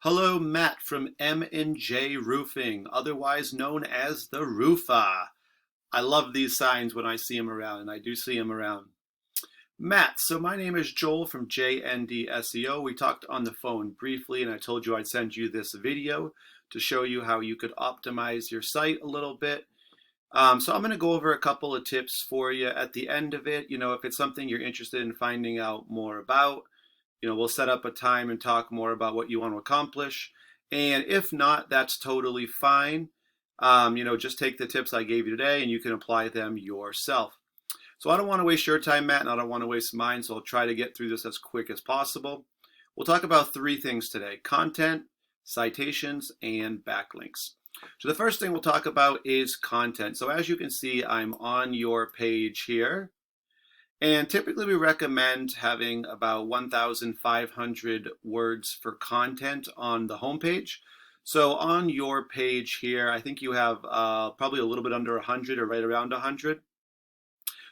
Hello, Matt from M&J Roofing, otherwise known as the Roofah. I love these signs when I see them around, and I do see them around. Matt, so my name is Joel from JND SEO. We talked on the phone briefly, and I told you I'd send you this video to show you how you could optimize your site a little bit. So I'm going to go over a couple of tips for you at the end of it. If it's something you're interested in finding out more about, we'll set up a time and talk more about what you want to accomplish. And if not, that's totally fine. Just take the tips I gave you today and you can apply them yourself. So I don't want to waste your time, Matt, and I don't want to waste mine, so I'll try to get through this as quick as possible. We'll talk about three things today: content, citations, and backlinks. So the first thing we'll talk about is content. So as you can see, I'm on your page here. And typically we recommend having about 1,500 words for content on the homepage. So on your page here, I think you have probably a little bit under 100 or right around 100.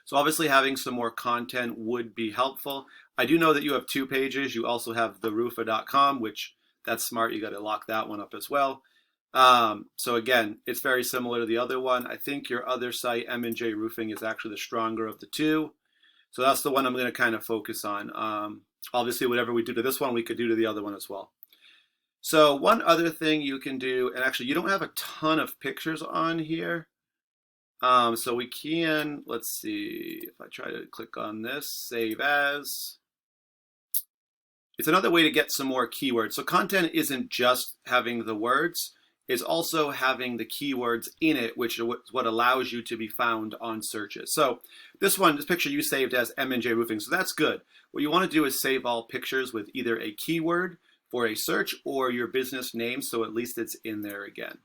So obviously having some more content would be helpful. I do know that you have two pages. You also have the roofah.com, which that's smart. You got to lock that one up as well. So again, it's very similar to the other one. I think your other site, M&J Roofing, is actually the stronger of the two. So that's the one I'm going to kind of focus on. Obviously, whatever we do to this one, we could do to the other one as well. So one other thing you can do, and actually you don't have a ton of pictures on here. So we can, let's see, if I try to click on this, save as. It's another way to get some more keywords. So content isn't just having the words. It's also having the keywords in it, which is what allows you to be found on searches. So this picture you saved as M&J Roofing, so that's good. What you want to do is save all pictures with either a keyword for a search or your business name, so at least it's in there again.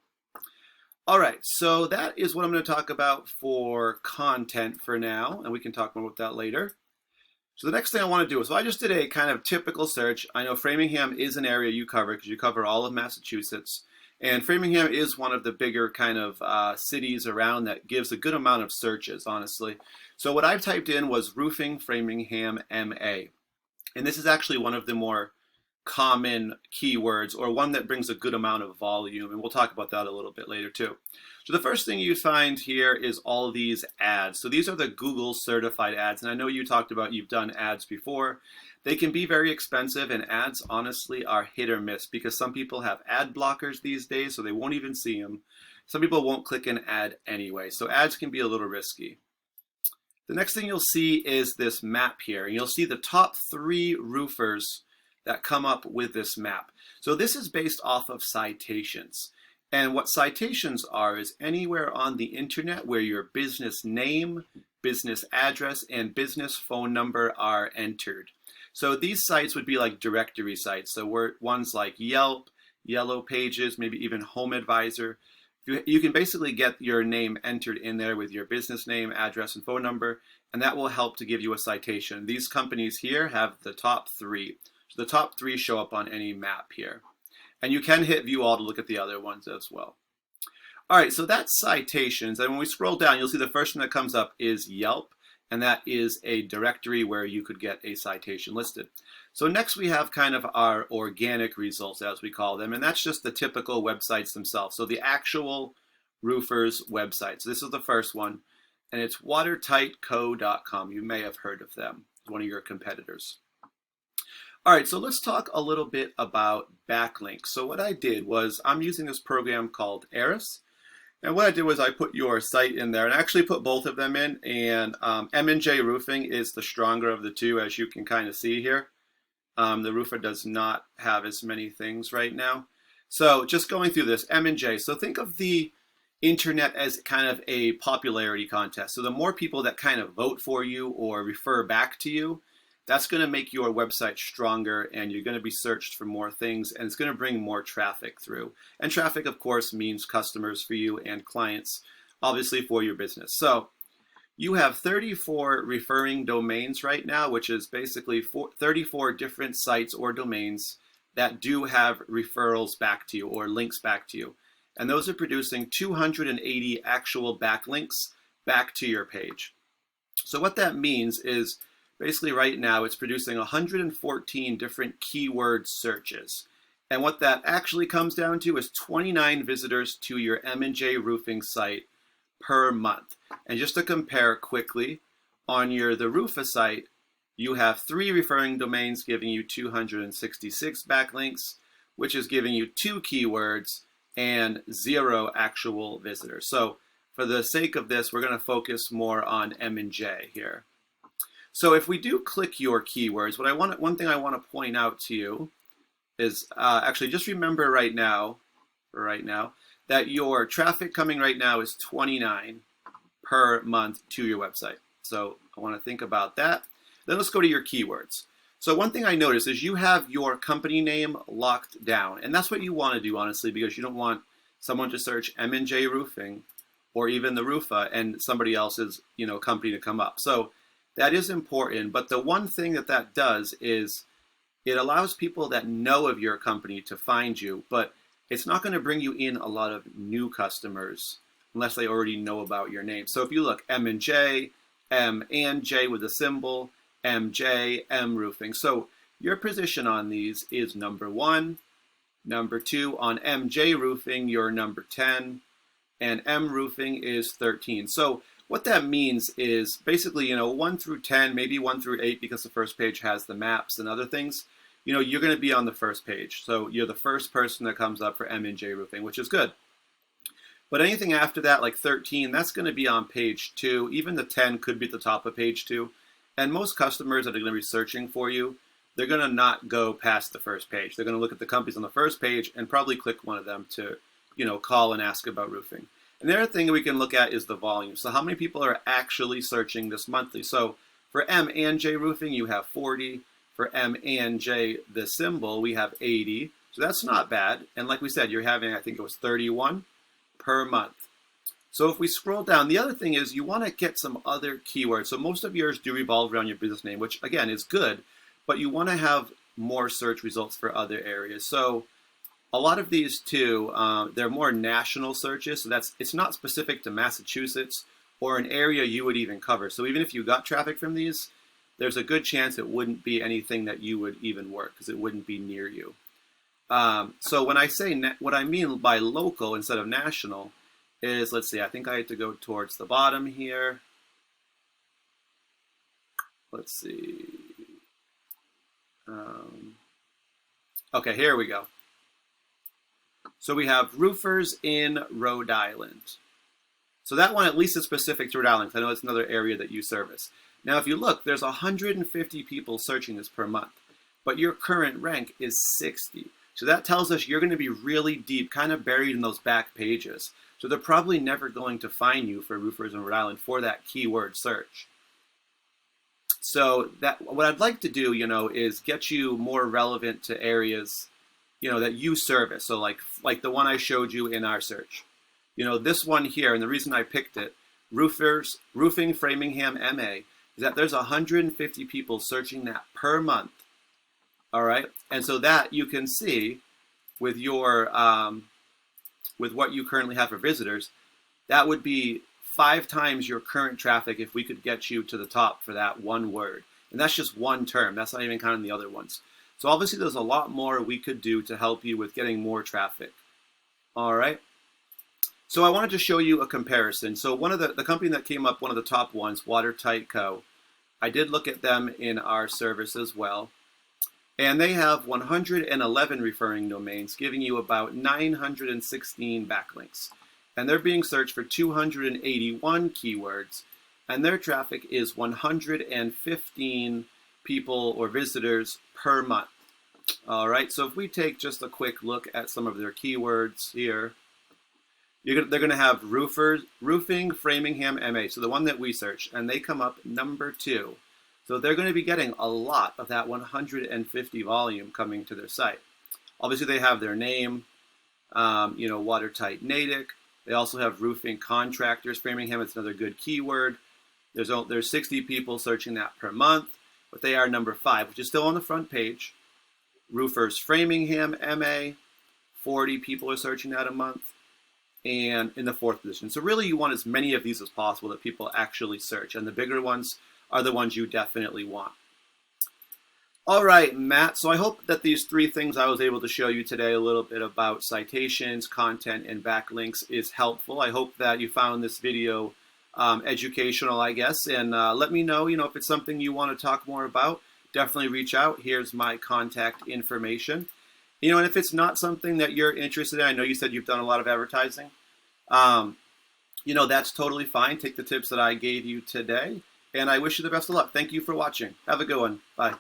All right, so that is what I'm going to talk about for content for now, and we can talk more about that later. So the next thing I want to do is, so I just did a kind of typical search. I know Framingham is an area you cover because you cover all of Massachusetts. And Framingham is one of the bigger kind of cities around that gives a good amount of searches, honestly. So what I've typed in was roofing Framingham MA. And this is actually one of the more common keywords, or one that brings a good amount of volume. And we'll talk about that a little bit later too. So the first thing you find here is all these ads. So these are the Google certified ads. And I know you talked about you've done ads before. They can be very expensive, and ads honestly are hit or miss because some people have ad blockers these days, so they won't even see them. Some people won't click an ad anyway, so ads can be a little risky. The next thing you'll see is this map here, and you'll see the top 3 roofers that come up with this map. So this is based off of citations. And what citations are is anywhere on the internet where your business name, business address, and business phone number are entered. So these sites would be like directory sites. So ones like Yelp, Yellow Pages, maybe even Home Advisor. You can basically get your name entered in there with your business name, address, and phone number, and that will help to give you a citation. These companies here have the top 3. So the top 3 show up on any map here. And you can hit view all to look at the other ones as well. All right, so that's citations. And when we scroll down, you'll see the first one that comes up is Yelp. And that is a directory where you could get a citation listed. So next we have kind of our organic results, as we call them, and that's just the typical websites themselves. So the actual roofers' websites. So this is the first one, and it's watertightco.com. You may have heard of them, one of your competitors. All right, so let's talk a little bit about backlinks. So what I did was I'm using this program called Eris. And what I did was I put your site in there, and I actually put both of them in, and M&J Roofing is the stronger of the two, as you can kind of see here. The Roofah does not have as many things right now. So just going through this, M&J. So think of the internet as kind of a popularity contest. So the more people that kind of vote for you or refer back to you, that's going to make your website stronger, and you're going to be searched for more things, and it's going to bring more traffic through. And traffic, of course, means customers for you and clients, obviously, for your business. So you have 34 referring domains right now, which is basically 34 different sites or domains that do have referrals back to you or links back to you. And those are producing 280 actual backlinks back to your page. So what that means is basically right now it's producing 114 different keyword searches. And what that actually comes down to is 29 visitors to your M&J Roofing site per month. And just to compare quickly, on the Roofah site, you have 3 referring domains giving you 266 backlinks, which is giving you 2 keywords and 0 actual visitors. So for the sake of this, we're going to focus more on M&J here. So if we do click your keywords, one thing I want to point out to you is actually just remember right now that your traffic coming right now is 29 per month to your website. So I want to think about that. Then let's go to your keywords. So one thing I noticed is you have your company name locked down, and that's what you want to do, honestly, because you don't want someone to search M&J Roofing or even the Roofah and somebody else's company to come up. So that is important, but the one thing that does is it allows people that know of your company to find you, but it's not going to bring you in a lot of new customers unless they already know about your name. So if you look, M&J, M and J with a symbol, MJ, M Roofing. So your position on these is number 1. Number 2, on MJ Roofing, you're number 10, and M Roofing is 13. So what that means is basically, 1 through 10, maybe 1 through 8, because the first page has the maps and other things, you're going to be on the first page. So you're the first person that comes up for M&J Roofing, which is good. But anything after that, like 13, that's going to be on page 2. Even the 10 could be at the top of page 2. And most customers that are going to be searching for you, they're going to not go past the first page. They're going to look at the companies on the first page and probably click one of them to, call and ask about roofing. And the other thing we can look at is the volume. So how many people are actually searching this monthly? So for M and J Roofing, you have 40. For M and J, the symbol, we have 80. So that's not bad. And like we said, you're having, I think it was 31 per month. So if we scroll down, the other thing is you want to get some other keywords. So most of yours do revolve around your business name, which again is good, but you want to have more search results for other areas. So a lot of these too, they're more national searches. So it's not specific to Massachusetts or an area you would even cover. So even if you got traffic from these, there's a good chance it wouldn't be anything that you would even work because it wouldn't be near you. So when I say, what I mean by local instead of national is, let's see, I think I had to go towards the bottom here. Let's see. Okay, here we go. So we have roofers in Rhode Island. So that one at least is specific to Rhode Island. I know it's another area that you service. Now, if you look, there's 150 people searching this per month, but your current rank is 60. So that tells us you're going to be really deep, kind of buried in those back pages. So they're probably never going to find you for roofers in Rhode Island for that keyword search. So what I'd like to do, is get you more relevant to areas, that you service. So like the one I showed you in our search. This one here, and the reason I picked it, Roofing Framingham MA, is that there's 150 people searching that per month. All right, and so that you can see with your with what you currently have for visitors, that would be 5 times your current traffic if we could get you to the top for that one word. And that's just one term. That's not even counting the other ones. So obviously there's a lot more we could do to help you with getting more traffic. All right. So I wanted to show you a comparison. So one of the company that came up, one of the top ones, Watertight Co. I did look at them in our service as well. And they have 111 referring domains, giving you about 916 backlinks. And they're being searched for 281 keywords. And their traffic is 115 people or visitors per month. All right, so if we take just a quick look at some of their keywords here, they're going to have Roofing Framingham MA, so the one that we searched, and they come up number 2. So they're going to be getting a lot of that 150 volume coming to their site. Obviously, they have their name, Watertight Natick. They also have Roofing Contractors Framingham. It's another good keyword. There's 60 people searching that per month, but they are number 5, which is still on the front page. Roofers Framingham MA, 40 people are searching that a month, and in the 4th position. So really, you want as many of these as possible that people actually search, and the bigger ones are the ones you definitely want. All right, Matt. So I hope that these three things I was able to show you today, a little bit about citations, content, and backlinks, is helpful. I hope that you found this video educational, I guess. And let me know, if it's something you want to talk more about, definitely reach out. Here's my contact information. And if it's not something that you're interested in, I know you said you've done a lot of advertising. That's totally fine. Take the tips that I gave you today. And I wish you the best of luck. Thank you for watching. Have a good one. Bye.